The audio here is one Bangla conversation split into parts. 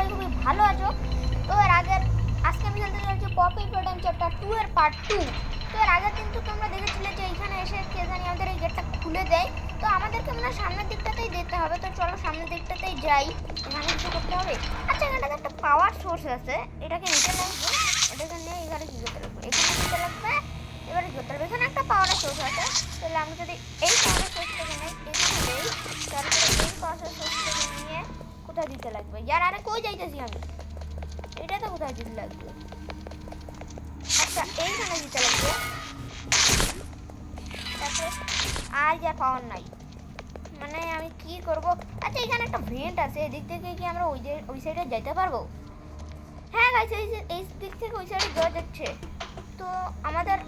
সবাই খুবই ভালো আছো। তো এর আগের আজকে আমি খেলতে যাচ্ছি পপি প্রোডাম চ্যাপ্টার 2 এর পার্ট 2। তো এর আগে কিন্তু তোমরা দেখেছিলে যে এখানে এসে কে জানি আমাদের এই গেটটা খুলে দেয়। তো আমাদেরকে মনে হয় সামনের দিকটাতেই যেতে হবে। তো চলো সামনের দিকটাতেই যাই। এখানে কিছু করতে হবে। আচ্ছা এখানটাতে একটা পাওয়ার সোর্স আছে, এটাকে নিতে লাগবে। এটাকে নিয়ে এখানে কী করতে লাগবে, এখানে নিতে লাগবে। এবারে কি করতে হবে, এখানে একটা পাওয়ার সোর্স আছে। তাহলে আমি যদি এই পাওয়ার সোর্সটাকে নিয়ে এখানে দেই, তারপরে এই পাওয়ার সোর্সটাকে নিয়ে কোথায় দিতে লাগবে? যার আরে কই যাইতেছি আমি, এটা তো কোথায় দিতে লাগবে? আচ্ছা এইখানে দিতে লাগবে। তারপরে আর যা পাওয়ার নাই, মানে আমি কি করব? আচ্ছা এখানে একটা ভেন্ট আছে, এদিক থেকে কি আমরা ওই সাইডে যেতে পারবো? হ্যাঁ গাইস, এই দিক থেকে ওই সাইডে যাওয়া যাচ্ছে। তো আমাদের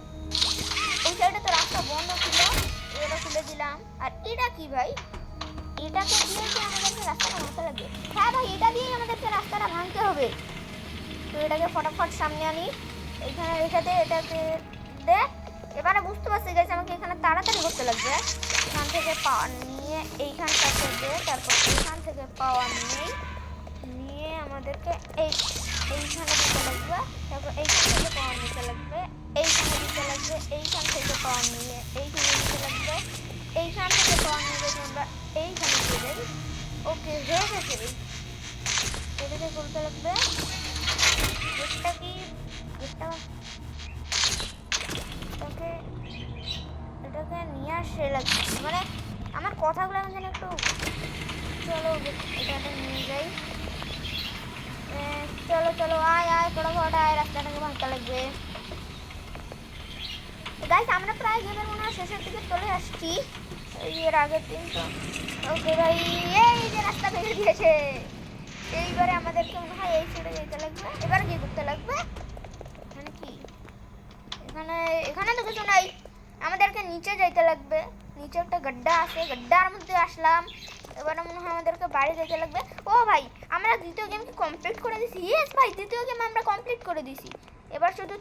ওই সাইডে তো রাস্তা বন্ধ ছিল, এটা খুলে দিলাম। আর এটা কি ভাই, এটাকে দিয়ে কি আমাদেরকে রাস্তাটা ভাঙতে লাগবে? হ্যাঁ ভাই, এটা দিয়েই আমাদেরকে রাস্তাটা ভাঙতে হবে। তো এটাকে ফটাফট সামনে আনি, এইখানে রেখে দে, এটাকে দে। এবারে বুঝতে পারছি গাইস, আমাকে এখানে তাড়াতাড়ি করতে লাগবে। এখান থেকে পাওয়ার নিয়ে এইখানটাতে দে, তারপর এইখান থেকে পাওয়ার নিয়ে আমাদেরকে এইখানে দিতে লাগবে। তারপর এইখান থেকে পাওয়ার নিতে লাগবে, এইখানে দিতে লাগবে। এইখান থেকে পাওয়ার নিয়ে এইখানে দিতে লাগবে। এইখান থেকে পাওয়ার নিয়ে যদি আমরা এইখানে দিয়ে দেই, ওকে হয়ে গেছে। এটাকে করতে লাগবে। গেটটা কি, গেটটা এটাকে নিয়ে আসে লাগবে, মানে আমার কথাগুলো এখন যেন একটু, চলো এটাকে নিয়ে যাই। চলো চলো আয় আয়, ফটাফট আয়, রাস্তাটাকে ভাঙতে লাগবে। গাইস আমরা প্রায় গেমের মনে হয় শেষের দিকে চলে আসছি, এর আগের দিন তো। ওকে ভাই, এই যে রাস্তা ভেঙে দিয়েছে। এইবারে আমাদেরকে মনে হয় এই সাইডে যেতে লাগবে। এবারে কি করতে লাগবে? এখানে কি, এখানে তো কিছু নাই, আমাদেরকে নিচে যাইতে লাগবে। নিচে একটা গড্ডা আছে, গড্ডার মধ্যে আসলাম। এবারে মনে হয় আমাদেরকে বাড়ি যেতে লাগবে। ও ভাই, আমরা দ্বিতীয় গেম কি কমপ্লিট করে দিছি? ইয়েস ভাই, দ্বিতীয় গেম আমরা কমপ্লিট করে দিছি। এবার শুধু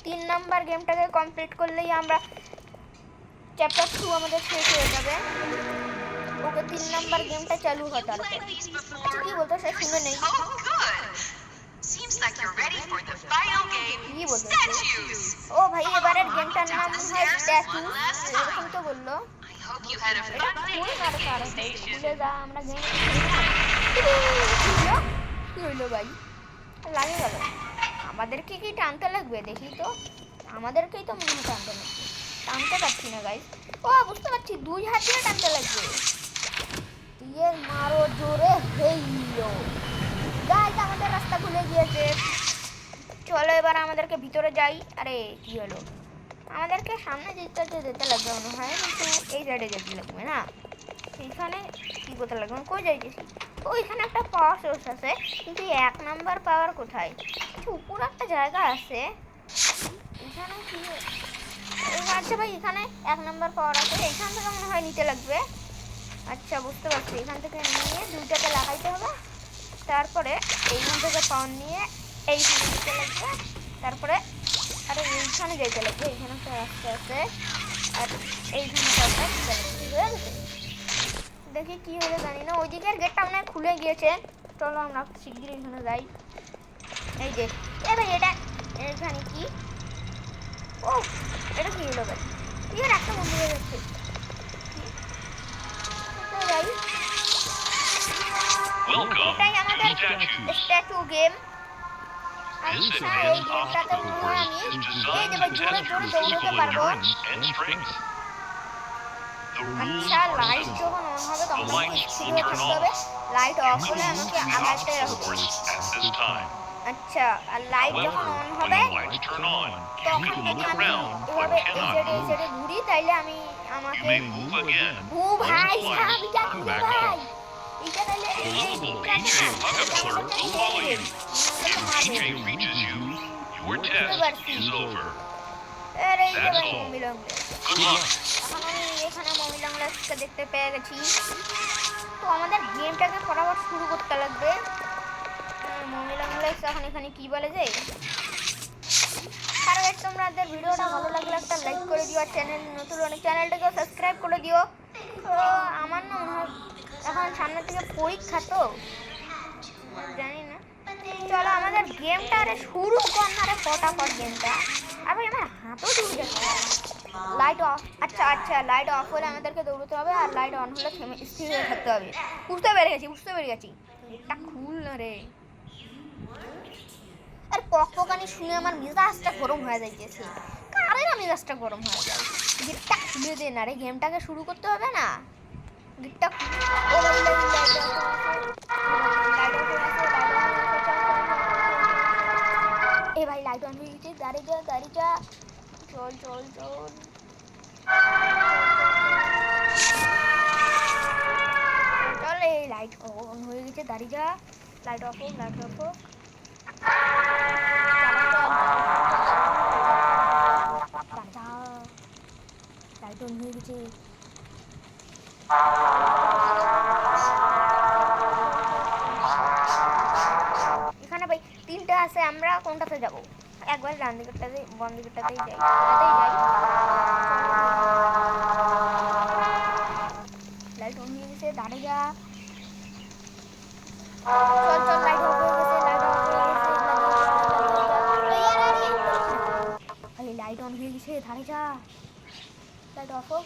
3 নাম্বার গেমটাকে কমপ্লিট করলেই আমরা চ্যাপ্টার 2 আমাদের শেষ হয়ে যাবে। ওকে 3 নাম্বার গেমটা চালু হয়। তারপর আচ্ছা কি বলতো সে শুনে নেই। Seems like you're ready for the final game, Statues. ও ভাই, এবারের গেমটার নাম হয় স্ট্যাচু, এরকম তো বললো। I hope you had a fun day in the game station. ভুলে যা, আমরা গেম কি হইলো ভাই, লাগে গেল। আমাদেরকে কি টানতে লাগবে দেখি তো, আমাদেরকেই তো মনে হয় টানতে লাগবে। টানতে পারছি না গাইস। ও বুঝতে পারছি, 2 হাত দিয়ে টানতে লাগবে। দিয়ে মারো জোরে, হেইলো গাইস, আমাদের রাস্তা খুলে গিয়েছে। চলো এবার আমাদেরকে ভিতরে যাই। আরে কি হলো, আমাদেরকে সামনে দিকটাতে যেতে লাগবে মনে হয়, কিন্তু এই সাইডে যেতে লাগবে না। এইখানে কি করতে লাগবে, কই যাইতেছি? ওইখানে একটা পাওয়ার সোর্স আছে, কিন্তু 1 নাম্বার পাওয়ার কোথায়? উপরে একটা জায়গা আছে, এখানে কি? আচ্ছা ভাই, এখানে 1 নাম্বার পাওয়ার আছে, এইখান থেকে মনে হয় নিতে লাগবে। আচ্ছা বুঝতে পারছি, এখান থেকে নিয়ে দুইটাতে লাগাইতে হবে। তারপরে এইখান থেকে পাওয়ার নিয়ে এইখানে দিতে লাগবে। তারপরে আরে এইখানে যেতে লাগবে, এইখানে একটা রাস্তা আছে, আর এইখানে দেখি কি হলো জানি না। ওই দিকের গেটটা মনে হয় খুলে গিয়েছে। চলো আমরা শিগগিরই এখানে যাই। এই যে এ ভাই, এটা এখানে কি? ও এটা কি হলো ভাই, এর একটা বন্ধু হয়ে যাচ্ছে। এটাই আমাদের স্ট্যাচু গেম। আচ্ছা এই গেমটাতে মনে হয় আমি এই যে ভাই জোরে জোরে দৌড়াতে পারবো। আচ্ছা লাইট যখন অন হবে তখন আমাকে স্থির হয়ে থাকতে হবে, লাইট অফ হলে আমাকে আগাতে হবে। আচ্ছা, আর লাইট যখন অন হবে তখন যদি আমি এভাবে এই সাইডে ঘুরি, তাইলে আমি আমাকে ও ভাই সাহেব, এটা কি ভাই, এটা তাইলে এখানে মমিলাংলাসকে দেখতে পেয়ে গেছি। তো আমাদের গেমটাকে ফটাফট শুরু করতে লাগবে। মমিলাংলাস এখন এখানে কি বলে যে, আর তোমাদের ভিডিওটা ভালো লাগলে একটা লাইক করে দিও, আর চ্যানেল নতুন অনেক চ্যানেলটাকেও সাবস্ক্রাইব করে দিও। তো আমার না মনে হয় এখন সামনের থেকে পরীক্ষা, তো জানি না গেমটা আরে শুরু কর না রে ফটাফট গেমটা। আর ভাই আমার হাতও ঢুকে যাচ্ছে। লাইট অফ, আচ্ছা আচ্ছা লাইট অফ হলে আমাদেরকে দৌড়তে হবে, আর লাইট অন হলে থেমে স্থির হয়ে থাকতে হবে। বুঝতে পেরে গেছি। এটা খুল না রে। আর পকপকানি শুনে আমার মেজাজটা গরম হয়ে যাইতেছে। কারে না মেজাজটা গরম হয়ে যায়। গেটটা খুলে দে না রে, গেমটাকে শুরু করতে হবে না। গেটটা ও ভাই এ ভাই লাইট অন হয়ে গেছে, গাড়ি যা চল এই লাইট অন হয়ে গেছে, গাড়ি যা। লাইট অফ হোক লাইট অন হয়ে গেছে। এখানে ভাই তিনটা আছে, আমরা কোনটাতে যাব? একবার ডান দিকেরটাতে বাম দিকেরটাতেই যাই, লাইট অন হয়ে গেছে, দাঁড়িয়ে যা। চল লাইট অফ হয়ে গেছে, লাইট অন হয়ে গেছে, ধারে যা। লাইট অফ হোক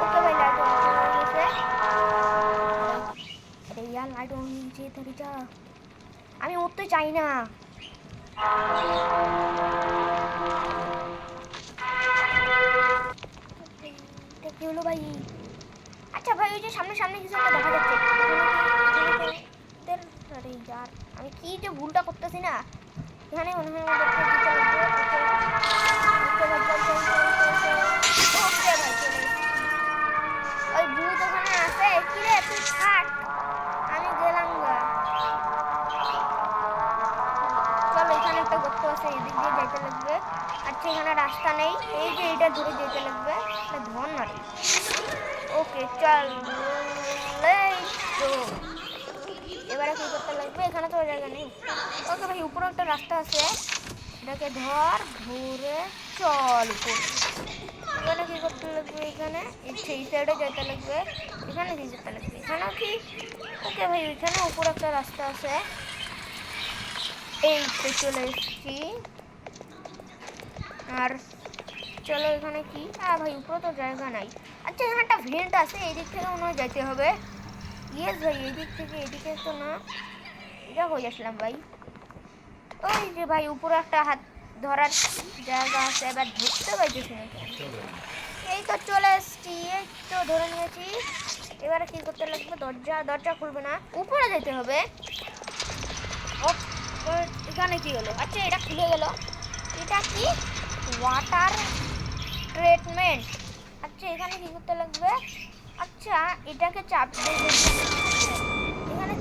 ওকে ভাই লাইট অন হয়ে গেছে। আরে ইয়ার লাইট অন হয়ে গেছে, ধারে যা। আমি উঠতে চাই না। কি হলো ভাই? আচ্ছা ভাই ওই যে সামনে কিছু একটা দেখা যাচ্ছে। আরে यार আমি কি যে ভুলটা করতেছি না। এখানে মনে হয় আমাদেরকে দিতে লাগবে। ওকে ভাই চলে ওই ভূত ওখানে আছে। কি রে তুই থাক, আমি গেলাম গা। চলো এখানে একটা গর্ত আছে, এদিক দিয়ে যেতে লাগবে। আচ্ছা এখানে রাস্তা নেই, এই যে এটা ধরে যেতে লাগবে। ধর না রে। ওকে চল এবারে কি করতে লাগবে? এখানে তো জায়গা নেই। ওকে ভাই উপরে একটা রাস্তা আছে, এটাকে ধরে চল উপরে। এখানে কি করতে লাগবে? এখানে এই সাইডে যেতে লাগবে, এখানে কি যেতে লাগবে? এখানে কি? ওকে ভাই ওইখানে উপরে একটা রাস্তা আছে, এই তো চলে এসেছি। আর চলো এখানে কি? ভাই উপরে তো জায়গা নাই। আচ্ছা এখানে একটা ভেন্ট আছে, এদিক থেকে মনে হয় যেতে হবে। ইয়েস ভাই এদিক থেকে, এদিকে তো না, এটা হয়ে আসলাম ভাই। ওই যে ভাই উপরে একটা হাত ধরার জায়গা আছে, এবার ধরতে পারছি না। এই তো চলে এসছি, এই তো ধরে নিয়েছি। এবারে কি করতে লাগবে? দরজা খুলবে না, উপরে যেতে হবে। এখানে কি হলো? আচ্ছা এটা খুলে গেল। এটা কি? Water treatment. আচ্ছা এখানে কি করতে লাগবে? আচ্ছা এটাকে চাপ দিয়ে এখানে।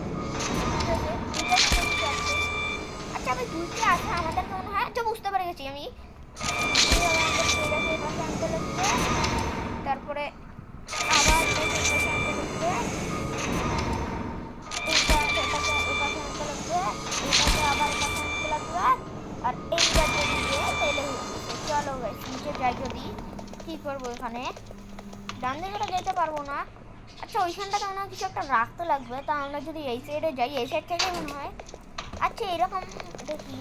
আচ্ছা আমি দুইটা আছে আমাদের মনে হয়। আচ্ছা বুঝতে পেরে গেছি আমি। তারপরে আবার আর এইবার চলো নিচে যাই। যদি কি করবো এখানে? ডান দিকে যেতে পারবো না। আচ্ছা ওইখানটাতে মনে হয় কিছু একটা রাখতে লাগবে, তা আমরা যদি এই সাইডে যাই, এই সাইড থেকে মনে হয়। আচ্ছা এরকম দেখি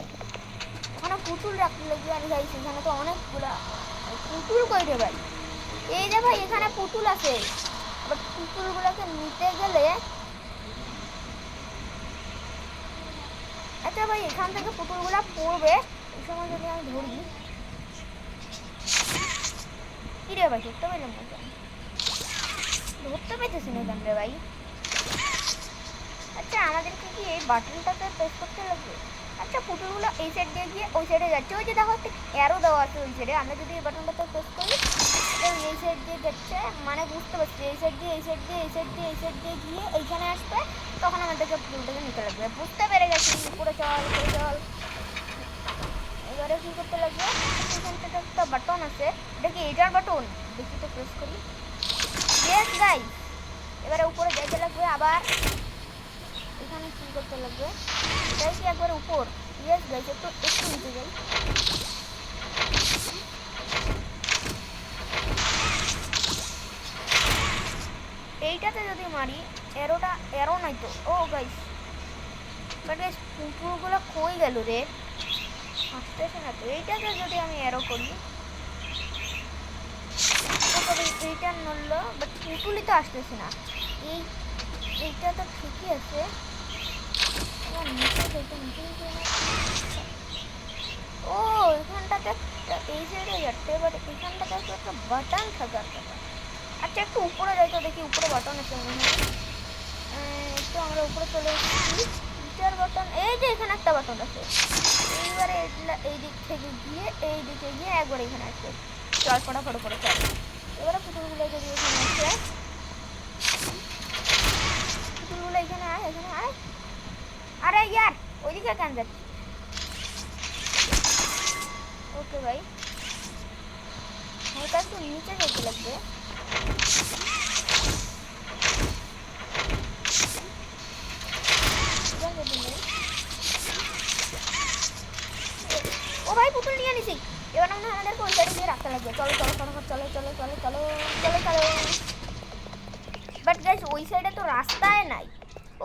ওখানে পুতুল রাখতে লাগবে। আমি যাই সেখানে তো অনেকগুলা পুতুল কইরে ভাই। এই যে ভাই এখানে পুতুল আছে, আবার পুতুলগুলোকে নিতে গেলে। আচ্ছা ভাই এখান থেকে পুতুলগুলা পড়বে, এই সময় যদি আমি ধরি। কি রে ভাই ধরতে পারলাম না, ধরতে পেতেছি না কেন রে ভাই? আচ্ছা আমাদেরকে কি এই বাটনটাতে প্রেস করতে লাগবে? আচ্ছা পুতুলগুলো এই সাইড দিয়ে গিয়ে ওই সাইডে যাচ্ছে। ওই যে দেখো একটা অ্যারো দেওয়া আছে ওই সাইডে। আমরা যদি এই বাটনটাতে প্রেস করি এই সাইড দিয়ে যাচ্ছে, মানে বুঝতে পারছি এই সাইড দিয়ে গিয়ে এইখানে আসবে, তখন আমাদেরকে পুতুলটাকে নিতে লাগবে। বুঝতে পেরে গেছি। উপরে চল। এবারে কি করতে লাগবে? এখানটাতে একটা বাটন আছে, এটা কি এটার বাটন? দেখি তো প্রেস করি। ইয়েস গাইস, এবারে উপরে যেতে লাগবে। আবার এখানে কি করতে লাগবে? এটাই কি একবার উপর? ইয়েস গাইস একটু নিচে যাই। এইটাতে যদি মারি, এরো নাই তো। ও গাইস বাট গাইস পুতুলগুলো কই গেল রে? আসতেছে না তো। এইটাকে যদি আমি এরো করি তারপরে এইটা নড়লো, বাট পুতুলই তো আসতেছে না। এইটা তো ঠিকই আছে। আমার নিচে যেতে নিচে ও এখানটাতে এই সাইডে যাচ্ছে, বাট এখানটাতে একটা বাটন থাকার কথা। আচ্ছা একটু উপরে যাই তো দেখি, উপরে বাটন আছে মনে হয়। একটু আমরা উপরে চলে এসেছি। গিটার বাটন, এই যে এখানে একটা বাটন আছে। এইবারে এই দিক থেকে গিয়ে এই দিকে গিয়ে একবার এখানে আসছে। চল ফটাফট করে চল। এবারে পুতুলগুলো যদি এখানে আসে, পুতুলগুলো এখানে আয়, এখানে আয়। আরে ইয়ার ওইদিকে কেন যাচ্ছি? ওকে ভাই, হালকা একটু নিচে যেতে লাগবে। ও ভাই পুতুল নিয়ে নিছি। এবার আমরা আমাদেরকে ওই সাইডে দিয়ে রাখতে লাগবে। চলো চলো ফটাফট চলো চলো চলো চলো চলো চলো। বাট গাইস ওই সাইডে তো রাস্তায় নাই।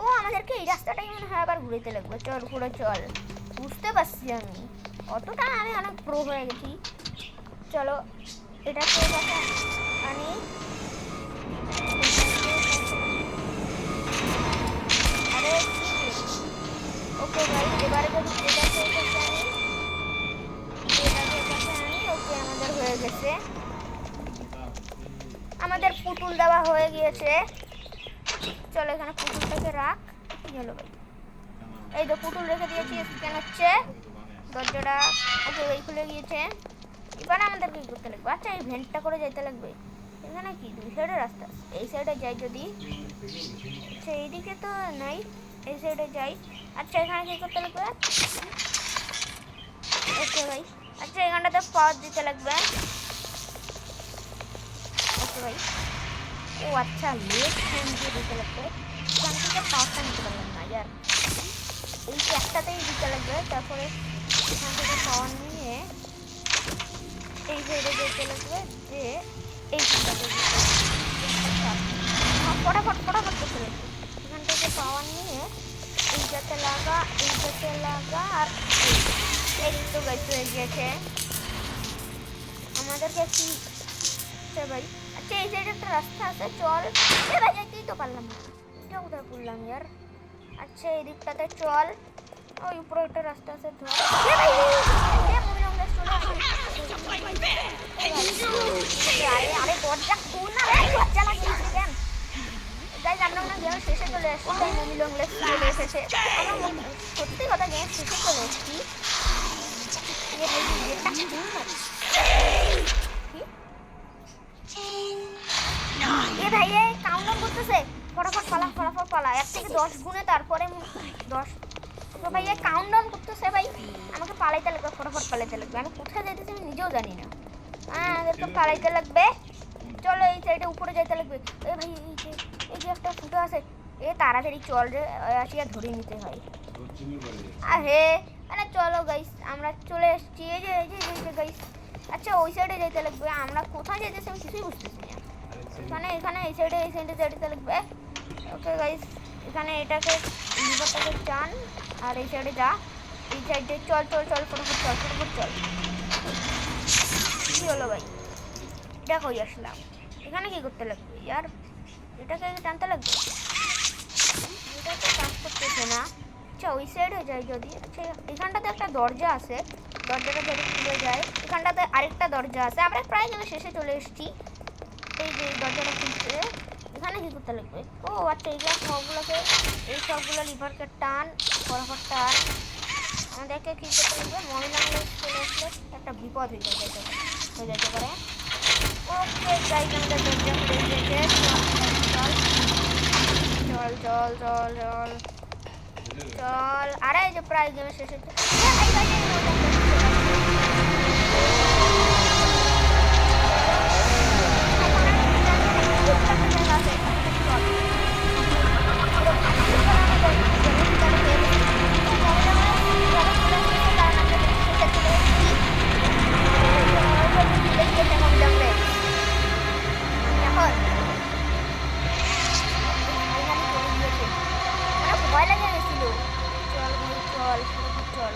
ও আমাদেরকে এই রাস্তাটাই মনে হয় আবার ঘুরেতে লাগবে। চল ঘুরে চল, বুঝতে পারছি আমি, অতটা আমি অনেক প্রো হয়ে গেছি। চলো এটাকে আনি। আরে ওকে ভাই, এবারে যদি এটাকে আনি, ওকে আমাদের হয়ে গেছে। আমাদের পুতুল দেওয়া হয়ে গিয়েছে। চলো এখানে পুতুলটাকে রাখ। কি হলো ভাই? এই তো পুতুল রেখে দিয়েছি। স্ক্যান হচ্ছে দরজাটা। ওকে ওই খুলে গিয়েছে। এবার আমাদেরকে কি করতে লাগবে? আচ্ছা এই ভেন্টটা করে যেতে লাগবে। এখানে কি দুই সাইডে রাস্তা? এই সাইডে যাই যদি। আচ্ছা এইদিকে তো নাই, এই সাইডে যাই। আচ্ছা এখানে কি করতে লাগবে? ওকে ভাই, আচ্ছা এখানটাতে পাওয়ার দিতে লাগবে। ওকে ভাই, ও আচ্ছা লেফট হ্যান্ড দিয়ে দিতে লাগবে। এখান থেকে পাওয়ারটা নিতে পারলাম না ইয়ার। এই একটাতেই দিতে লাগবে। তারপরে এখান থেকে পাওয়ার নিয়ে এই সাইডে যেতে লাগবে, যে এইখানটাতে ফটাফট ফটাফট করতে লাগবে। এখান থেকে পাওয়ার নিয়ে এইটাতে লাগা, এইটাতে লাগা, আর এই তো গাইতে হয়ে গিয়েছে আমাদেরকে। কি আচ্ছা ভাই, আচ্ছা এই সাইডে একটা রাস্তা আছে, চল। এ ভাই যেতেই তো পারলাম না, এটা কোথায় করলাম ইয়ার। আচ্ছা এই দিকটাতে চল, ওই উপরে একটা রাস্তা আছে ধর। এ ভাই এ মুভি লং রেস্ট চলে আসে। আরে আরে দরজা খুল না ভাই, দরজা লাগিয়েছিস কেন? গাইস আমরা না গেম শেষে চলে আসছি, তাই মুভি লং রেস্ট চলে এসেছে। আমরা সত্যি কথা গেম শেষে চলে এসেছি। এ ভাই এটা খুল না। এ ভাই এই কাউন্টডাউন করতেছে, ফটাফট পালা ফটাফট পালা। 1 থেকে 10 গুণে তারপরে 10। তো ভাই এই কাউন্টডাউন করতেছে ভাই, আমাকে পালাইতে লাগবে, ফটাফট পালাইতে লাগবে। আমি কোথায় যাইতেছি আমি নিজেও জানি না। আমাদেরকে পালাইতে লাগবে। চলো এই সাইডে উপরে যাইতে লাগবে। এ ভাই এই যে একটা ফুটো আছে, এ তাড়াতাড়ি চল রে, আসিয়া ধরে নিতে হয়। আরে মানে চলো গাইস আমরা চলে এসেছি। এই যে গাইস, আচ্ছা ওই সাইডে যাইতে লাগবে। আমরা কোথায় যাইতেছি আমি কিছুই বুঝতেছি না। এখানে এই সাইডে যেতে লাগবে। ওকে গাইস, এখানে এটাকে লিভারটাকে টান, আর এই সাইডে যা, এই সাইডে চল চল চল ফটাফট চল ফটাফট চল। কি হলো ভাই? এটা কই আসলাম? এখানে কি করতে লাগবে ইয়ার? এটাকে টানতে লাগবে, এটাকে টান করতেছে না। আচ্ছা ওই সাইডে যাই যদি। আচ্ছা এখানটাতে একটা দরজা আছে, দরজাটা যদি খুলে যায়, এখানটাতে আরেকটা দরজা আছে। আমরা প্রায় যেন শেষে চলে এসেছি। এই যে দরজাটা খুলছে, এখানে কি করতে লাগবে? ও আচ্ছা এইগুলো সবগুলোকে, এই সবগুলো লিভারকে টান, ফটাফট টান। আমাদেরকে কী করতে লাগবে? মহিলা চলে আসলে একটা বিপদ হয়ে যেতে পারে। ওকে গাইস আমাদের দরজা খুলে গিয়েছে। চল চল চল চল চল। আরে এই যে প্রায় গেমের শেষে ভয় লাগে গেছিল। চল চল চল।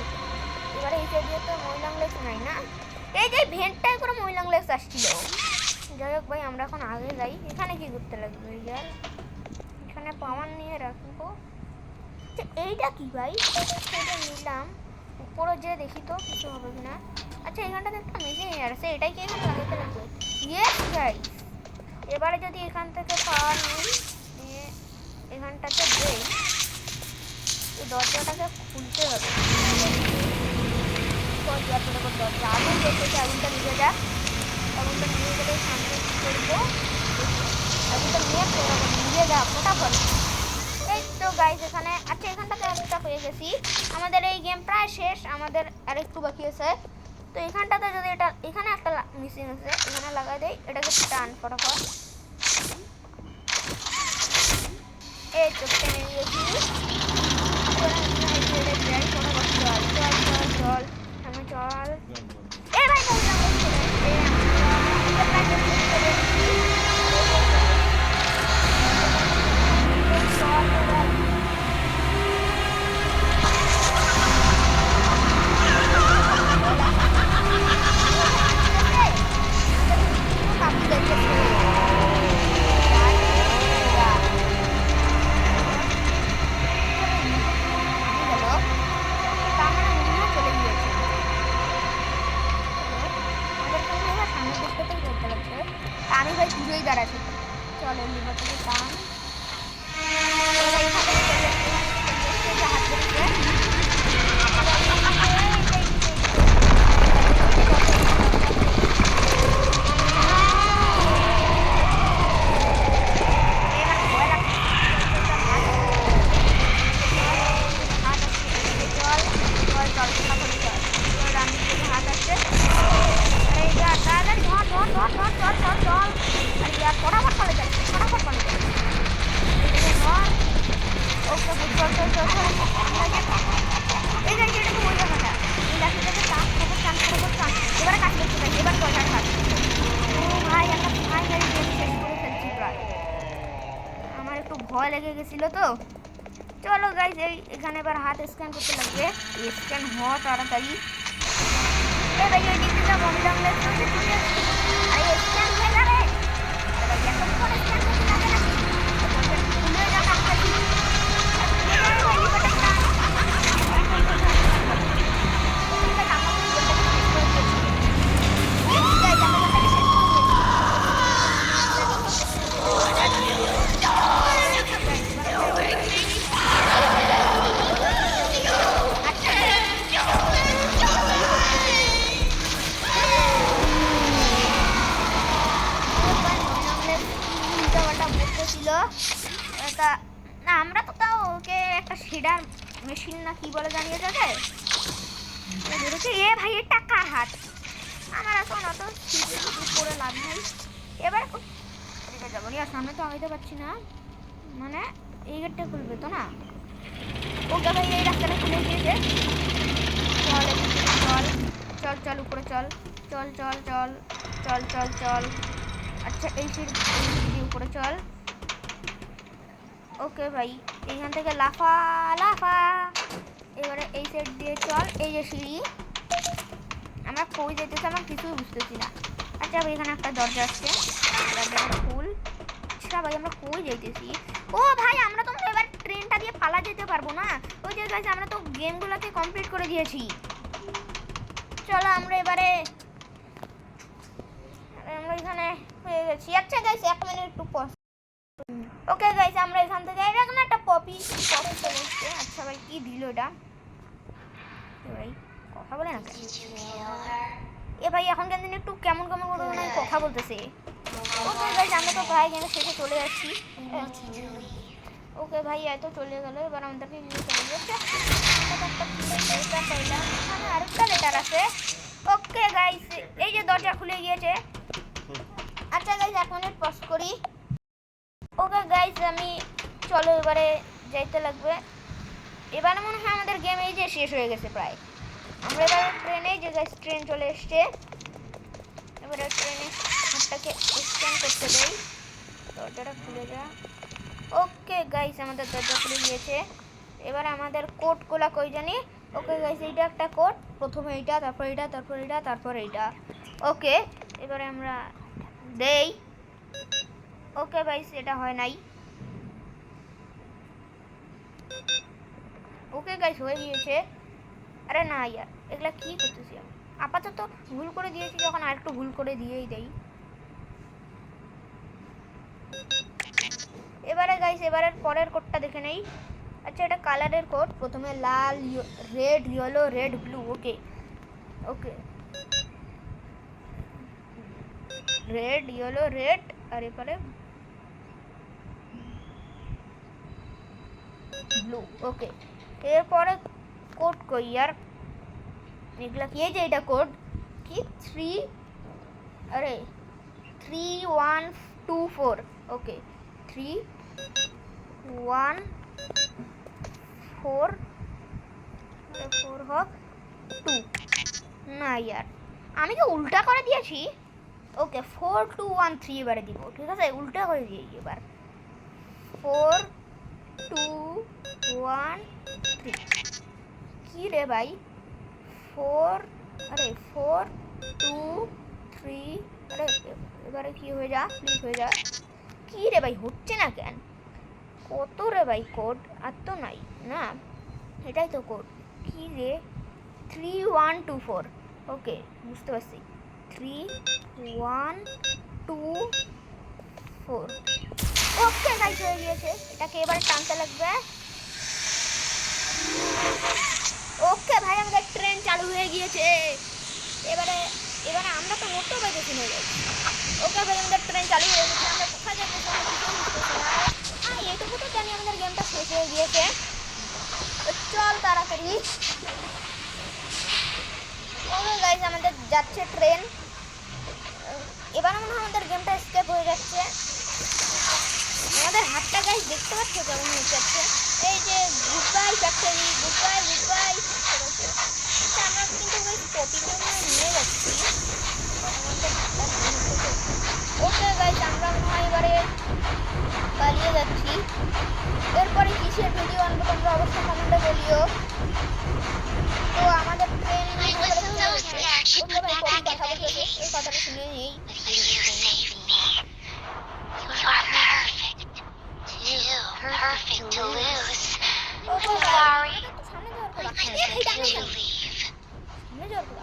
এবারে এই সাইড দিয়ে তো মহিলাং লেক্স নাই না, এই যে ভেন্টটায় করে মহিলাং লেক্স আসছিল। যাই হোক ভাই আমরা এখন আগে যাই। এখানে কি করতে লাগবে ইয়ার, এখানে পাওয়ার নিয়ে রাখবো। আচ্ছা এইটা কি ভাই, এটা নিলাম, উপরে যে দেখি তো কিছু হবে কিনা। আচ্ছা এখানটাতে একটা মেশিন আছে, এটাই কি এখানে লাগাতে লাগবে? ইয়েস গাইস, এবারে যদি এখান থেকে পাওয়ার নিই নিয়ে এখানটাতে দেই, এই দরজাটাকে খুলতে হবে। দরজা আগুন দেখতেছে, আগুনটা নিয়ে যাক। আগুনটা নিয়ে গেলে সামনে কী করবো, আগুনটা নিয়ে যা ফটাফট। এই তো গাইস এখানে, আচ্ছা এখানটাতে একটা পেয়ে গেছি। আমাদের এই গেম প্রায় শেষ, আমাদের আরেকটু বাকি আছে। তো এখানটাতে যদি এটা, এখানে একটা মিসিং আছে, এখানে লাগাই দেই, এটাকে টান ফটাফট। এই তো টেনে নিয়েছি। চল সামনে চল। এ ভাই আমি ভাই ঘুরেই দাঁড়াচ্ছি। চল এই লিভারটাকে টান। আমার একটু ভয় লেগে গেছিল তো। চলো গাইজ এখানে এবার হাত স্ক্যান করতে লাগবে, স্ক্যান হওয়া তাড়াতাড়ি। স্ক্যান হয়ে যাবে, না আমরা তো তাও ওকে একটা সিডার মেশিন না কি বলে জানিয়ে যাবে। এ ভাই এটা কার হাত, আমার এখন অত করে লাভ নেই। এবার যাবো আর সামনে তো আগাইতে পারছি না, মানে এই গেটটা খুলবে তো না। ওকে ভাই এই রাস্তাটা খুলে দিয়েছে। চল চল চল চল উপরে চল, চল চল চল চল চল চল। আচ্ছা এই সিঁড়ি উপরে চল। ওকে ভাই এইখান থেকে লাফা লাফা। এবারে এই সাইড দিয়ে চল, এই যে সিঁড়ি। আমরা কই যেতেছি আমার কিছুই বুঝতেছি না। আচ্ছা ভাই এখানে একটা দরজা আসছে, দরজাটা ফুল। আচ্ছা ভাই আমরা কই যাইতেছি? ও ভাই আমরা তো এবার ট্রেনটা দিয়ে পালা যেতে পারবো না। ওই যে গাইস আমরা তো গেমগুলোকে কমপ্লিট করে দিয়েছি। চলো আমরা এবারে আমরা এখানে হয়ে গেছি। আচ্ছা গাইস 1 মিনিট একটু পজ। ওকে গাইস আমরা এখান থেকে এরকম একটা পপি চলে এসছে। আচ্ছা ভাই কি দিল এটা? ভাই কথা বলে না এ ভাই এখন কেন একটু কেমন কেমন করে কথা বলতেছে। ওকে গাইস আমরা তো প্রায় গেমে শেষে চলে যাচ্ছি। ওকে ভাই এত চলে গেল, এবার আমাদেরকে চলে যাচ্ছে। আরেকটা লেটার আছে। ওকে গাইস এই যে দরজা খুলে গিয়েছে। আচ্ছা গাইস 1 মিনিট পজ করি। ওকে গাইস আমি চলো এবারে যাইতে লাগবে। এবারে মনে হয় আমাদের গেম এই যে শেষ হয়ে গেছে প্রায়। আমরা এবারে ট্রেনে যে গাইস ট্রেন চলে এসছে। এবারে ট্রেনে হাতটাকে স্ক্যান করতে দেই, দরজাটা খুলে যা। ওকে গাইস আমাদের দরজা খুলে গিয়েছে। এবারে আমাদের কোডগুলো কই জানি ওকে গাইস এইটা একটা কোড, প্রথমে এইটা, তারপর এইটা, তারপর এইটা, তারপর এইটা। ওকে এবারে আমরা দেই। ওকে গাইস এটা হয় নাই। ওকে গাইস হয়ে গিয়েছে। আরে না ইয়ার, এগুলা কি করতেছি আমি? আপাতত ভুল করে দিয়েছি যখন আরেকটু ভুল করে দিয়েই দেই। এবারে গাইস এবারের পরের কোডটা দেখে নেই। আচ্ছা এটা কালারের কোড, প্রথমে লাল, রেড, ইয়েলো, রেড, ব্লু। ওকে ওকে রেড, ইয়েলো, রেড, আর এবারে ব্লু। ওকে এরপরে কোড কই ইয়ার, এগুলা কি? এই যে এটা কোড কি 3124। ওকে 3144 হোক 2। না ইয়ার আমি কি উল্টা করে দিয়েছি? ওকে 4213 এবারে দিব, ঠিক আছে? উল্টা করে দিয়েছি এবার 4213। কি রে ভাই 423। আরে এবারে কি হয়ে যা, প্লিজ হয়ে যা। কি রে ভাই হচ্ছে না কেন? কত রে ভাই কোড? আর তো নাই না, এটাই তো কোড। কি রে 3124। ওকে বুঝতে পারছি 3124। ওকে গাইস হয়ে গিয়েছে, এটাকে এবার টানতে লাগবে। ওকে ভাই আমাদের ট্রেন চালু হয়ে গিয়েছে। এবারে এবারে আমরা তো মোটো বাইকে কিনে যাচ্ছি। ওকে ভাই আমাদের ট্রেন চালু হয়ে গেছে, আমরা কোথায় যাবো হ্যাঁ এইটুকু তো জানি আমাদের গেমটা শেষ হয়ে গিয়েছে। তো চল তাড়াতাড়ি। ওকে গাইস আমাদের যাচ্ছে ট্রেন। এবার মনে হয় আমাদের গেমটা স্কেপ হয়ে যাচ্ছে। আমাদের হাতটা গাইস দেখতে পাচ্ছ কেমন হয়ে যাচ্ছে? এই যে good bye factory, good bye good bye. আমরা কিন্তু ওই কপিটা নিয়ে যাচ্ছি। ওকে গাইস আমরা মনে হয় এবারে পালিয়ে যাচ্ছি। এরপরে কিসের ভিডিও আনবো তোমরা অবশ্যই কমেন্টে বলিও। তো আমাদের ট্রেন এই কথাটা শুনে নেই। Perfect to lose. Okay Sorry. সামনে যাওয়ার পর I needed to leave. সামনে যাওয়ার পর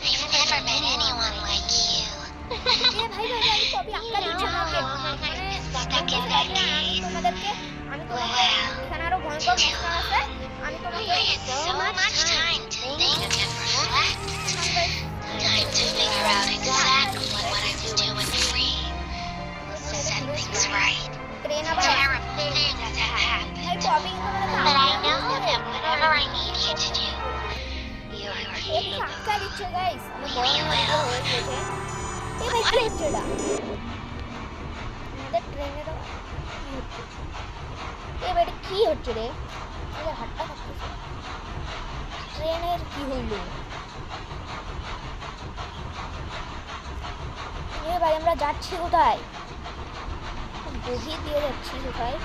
I've never met anyone like you. ভাই ভাই ভাই কপি আটকা দিচ্ছে আমাকে। Stuck in that আমি cave. তোমাদেরকে এখানে আরো ভয়ঙ্কর মশলা আছে, আমি We তোমাকে had so much time to think and reflect. Time to figure out exactly what I was doing free. Set things right. Train আবার Terrible things have happened. ভাই copy But I know that whatever I need you to do, you're একটু আটকা দিচ্ছে গাইস। আমি বড় We হয়ে will. গেছে। এই ভাই কি হচ্ছে এটা? আমাদের ট্রেনের কি হচ্ছে? এই ভাই কি হচ্ছে রে? আমাদের হাতটা কাঁপতেছে। ট্রেনের কি হইলো? এ ভাই আমরা যাচ্ছি কোথায়? গভীর দিয়ে যাচ্ছি কোথায়?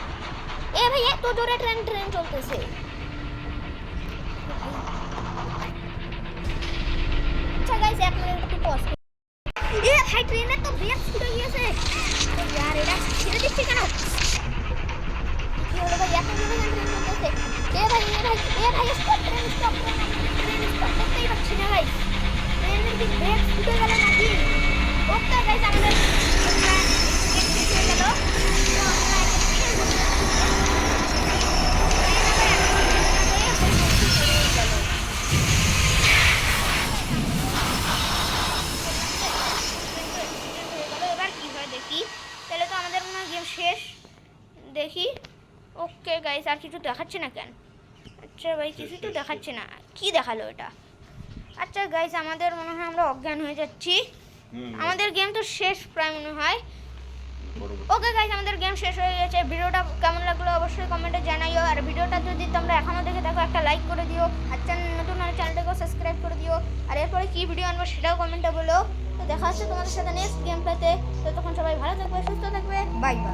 এ ভাই এত জোরে ট্রেন চলতেছে। আচ্ছা গাইস এক মিনিট একটু পজ। এ ভাই ট্রেনের তো ব্রেক ছুটে গিয়েছে। यार এটা ছেড়ে দিচ্ছে কেন? কি হলো ভাই এত জোরে ট্রেন চলতেছে। এ ভাই স্টপ ট্রেন স্টপ করতেই পারছি না ভাই। ট্রেনের কি ব্রেক ছুটে গেল নাকি? ওকে গাইস আমাদের একটু হয়ে গেল। তাহলে তো আমাদের মনে হয় গেম শেষ। দেখি ওকে গাইস আর কিছু দেখাচ্ছে না কেন? আচ্ছা ভাই কিছু তো দেখাচ্ছে না, কি দেখালো এটা? আচ্ছা গাইস আমাদের মনে হয় আমরা অজ্ঞান হয়ে যাচ্ছি। আমাদের গেম তো শেষ প্রায় মনে হয়। ওকে গাইস আমাদের গেম শেষ হয়ে গেছে। ভিডিওটা কেমন লাগলো অবশ্যই কমেন্টে জানাইও। আর ভিডিওটা যদি তোমরা এখনো দেখে থাকো একটা লাইক করে দিও। আর নতুন চ্যানেলটাকেও সাবস্ক্রাইব করে দিও। আর এরপরে কি ভিডিও আনবো সেটাও কমেন্টে বলো। তো দেখা হচ্ছে তোমাদের সাথে নেক্সট গেম প্লেতে। তো তখন সবাই ভালো থাকবে, সুস্থ থাকবে, বাই বাই।